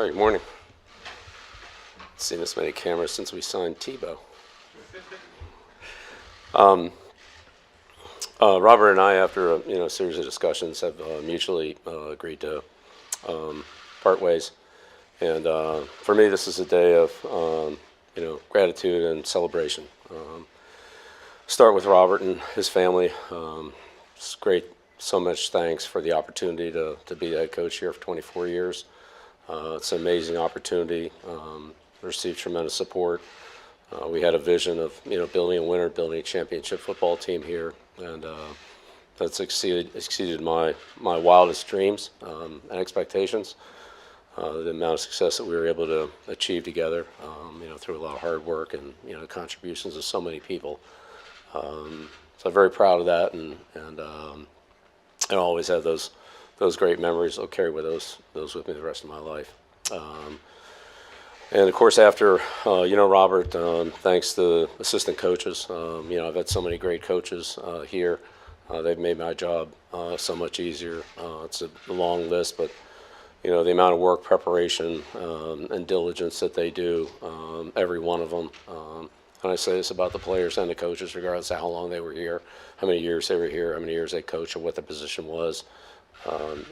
Hi, good morning. Seen this many cameras since we signed Tebow. Robert and I, after a series of discussions, have mutually agreed to part ways. And for me, this is a day of gratitude and celebration. Start with Robert and his family. It's great. So much thanks for the opportunity to be the head coach here for 24 years. It's an amazing opportunity. Received tremendous support. We had a vision of building a winner, building a championship football team here, and that's exceeded my wildest dreams and expectations. The amount of success that we were able to achieve together, through a lot of hard work and contributions of so many people. So I'm very proud of that, and I always have those great memories. I'll carry with those with me the rest of my life. And of course, after Robert, thanks to the assistant coaches. I've had so many great coaches here. They've made my job so much easier. It's a long list, but the amount of work, preparation, and diligence that they do, every one of them. And I say this about the players and the coaches, regardless of how long they were here, how many years they were here, how many years they coached, or what the position was.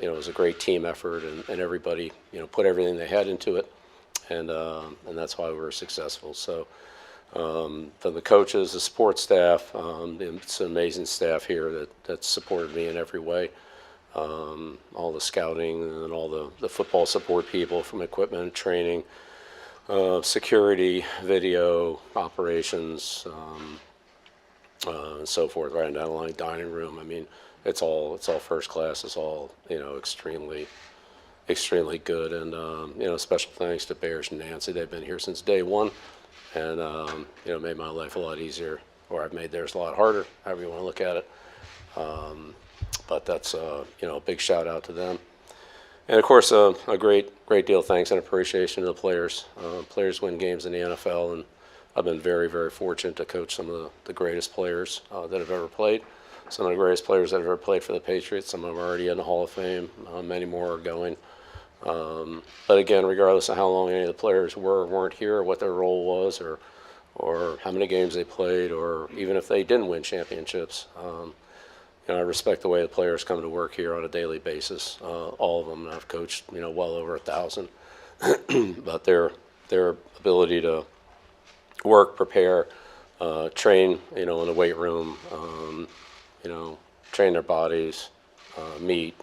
It was a great team effort, and everybody, put everything they had into it, and that's why we were successful. So, from the coaches, the support staff, it's an amazing staff here that supported me in every way. All the scouting and all the football support people, from equipment, training, security, video, operations, and so forth, right down the line, dining room. I mean, it's all first class. It's all extremely good. And special thanks to Bears and Nancy. They've been here since day one, and made my life a lot easier, or I've made theirs a lot harder, however you want to look at it. But that's a big shout out to them. And of course, a great deal of thanks and appreciation to the players. Players win games in the NFL, and I've been very, very fortunate to coach some of the greatest players that have ever played. Some of the greatest players that have ever played for the Patriots. Some of them are already in the Hall of Fame. Many more are going. But again, regardless of how long any of the players were or weren't here, or what their role was, or how many games they played, or even if they didn't win championships, I respect the way the players come to work here on a daily basis. All of them, and I've coached well over 1,000. But their ability to work, prepare, train, in the weight room, train their bodies, meet,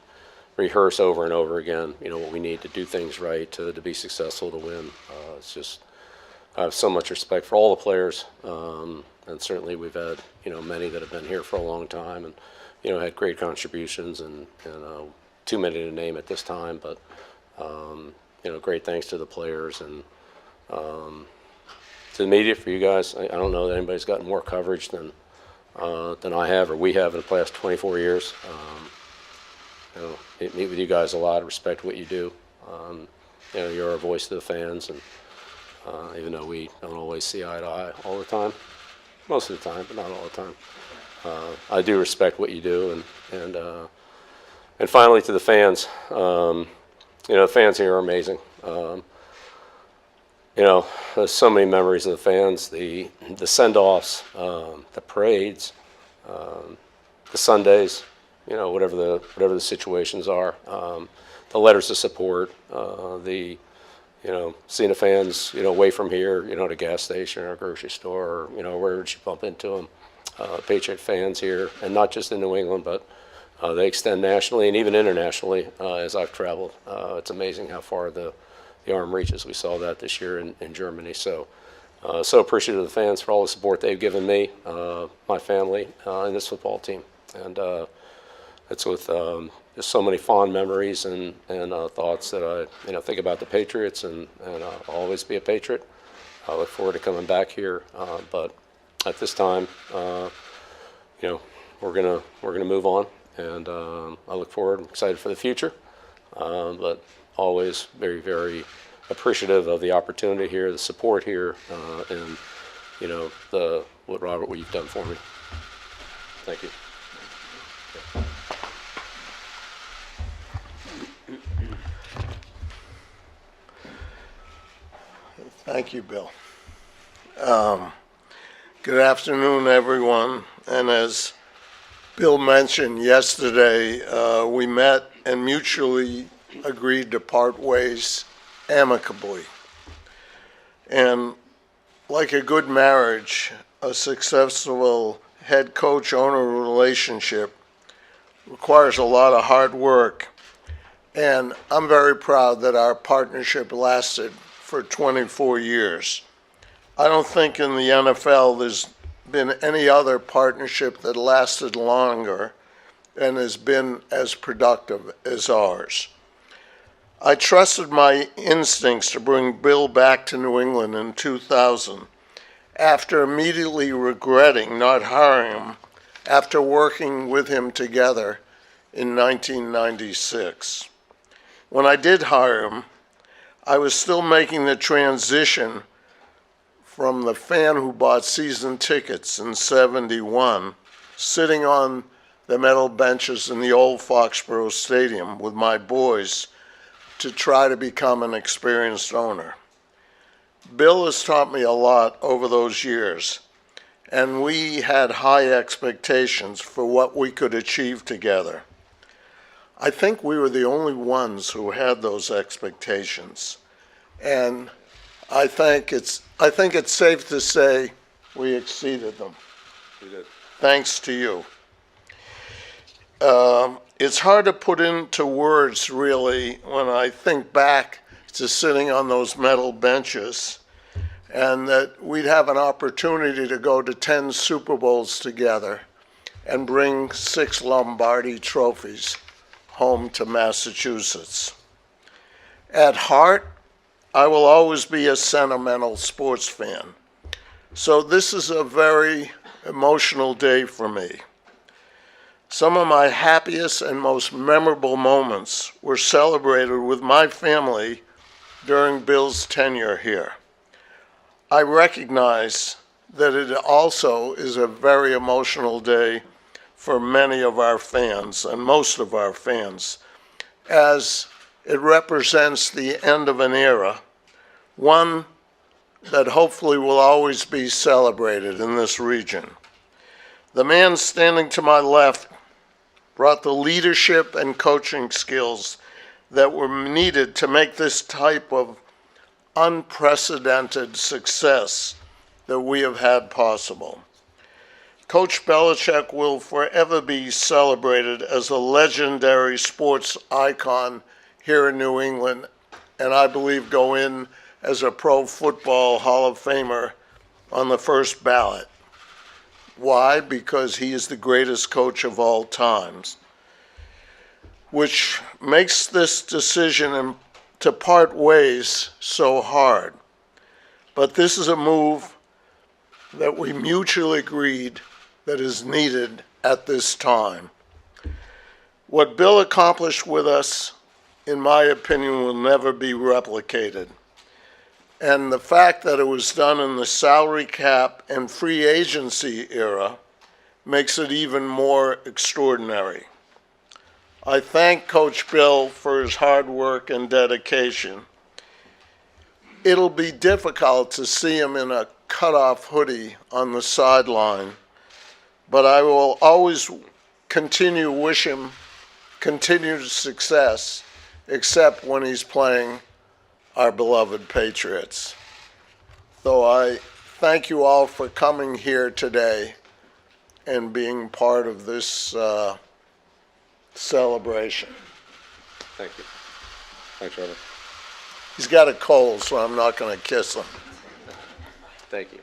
rehearse over and over again, what we need to do things right to be successful, to win. It's just, I have so much respect for all the players, and certainly we've had, many that have been here for a long time, and, had great contributions, and too many to name at this time, but, great thanks to the players, and to the media, for you guys. I don't know that anybody's gotten more coverage than I have, or we have, in the past 24 years. Meet with you guys a lot. I respect what you do. You're a voice to the fans, and even though we don't always see eye to eye all the time, most of the time, but not all the time, I do respect what you do. And finally, to the fans, the fans here are amazing. There's so many memories of the fans, the send-offs, the parades, the Sundays, whatever the situations are, the letters of support, seeing the fans, away from here, at a gas station or a grocery store, or wherever you bump into them. Patriot fans here, and not just in New England, but they extend nationally and even internationally as I've traveled. It's amazing how far the arm reaches. We saw that this year in Germany. So appreciative of the fans for all the support they've given me, my family, and this football team. And it's with just so many fond memories and thoughts that I think about the Patriots, and I'll always be a Patriot. I look forward to coming back here, but at this time, we're gonna move on, and I look forward. I'm excited for the future, but always very, very appreciative of the opportunity here, the support here, and what you've done for me. Thank you. Thank you, Bill. Good afternoon, everyone. And as Bill mentioned yesterday, we met and mutually agreed to part ways amicably. And like a good marriage, a successful head coach-owner relationship requires a lot of hard work. And I'm very proud that our partnership lasted for 24 years. I don't think in the NFL there's been any other partnership that lasted longer and has been as productive as ours. I trusted my instincts to bring Bill back to New England in 2000 after immediately regretting not hiring him after working with him together in 1996. When I did hire him, I was still making the transition from the fan who bought season tickets in '71, sitting on the metal benches in the old Foxborough Stadium with my boys to try to become an experienced owner. Bill has taught me a lot over those years, and we had high expectations for what we could achieve together. I think we were the only ones who had those expectations, and I think it's safe to say we exceeded them. We did. Thanks to you. It's hard to put into words, really, when I think back to sitting on those metal benches and that we'd have an opportunity to go to 10 Super Bowls together and bring 6 Lombardi trophies home to Massachusetts. At heart, I will always be a sentimental sports fan. So this is a very emotional day for me. Some of my happiest and most memorable moments were celebrated with my family during Bill's tenure here. I recognize that it also is a very emotional day for many of our fans and most of our fans, as it represents the end of an era, one that hopefully will always be celebrated in this region. The man standing to my left brought the leadership and coaching skills that were needed to make this type of unprecedented success that we have had possible. Coach Belichick will forever be celebrated as a legendary sports icon here in New England, and I believe go in as a Pro Football Hall of Famer on the first ballot. Why? Because he is the greatest coach of all times, which makes this decision to part ways so hard. But this is a move that we mutually agreed that is needed at this time. What Bill accomplished with us, in my opinion, will never be replicated. And the fact that it was done in the salary cap and free agency era makes it even more extraordinary. I thank Coach Bill for his hard work and dedication. It'll be difficult to see him in a cutoff hoodie on the sideline, but I will always continue to wish him continued success, except when he's playing our beloved Patriots. So I thank you all for coming here today and being part of this celebration. Thank you. Thanks, Robert. He's got a cold, so I'm not going to kiss him. Thank you.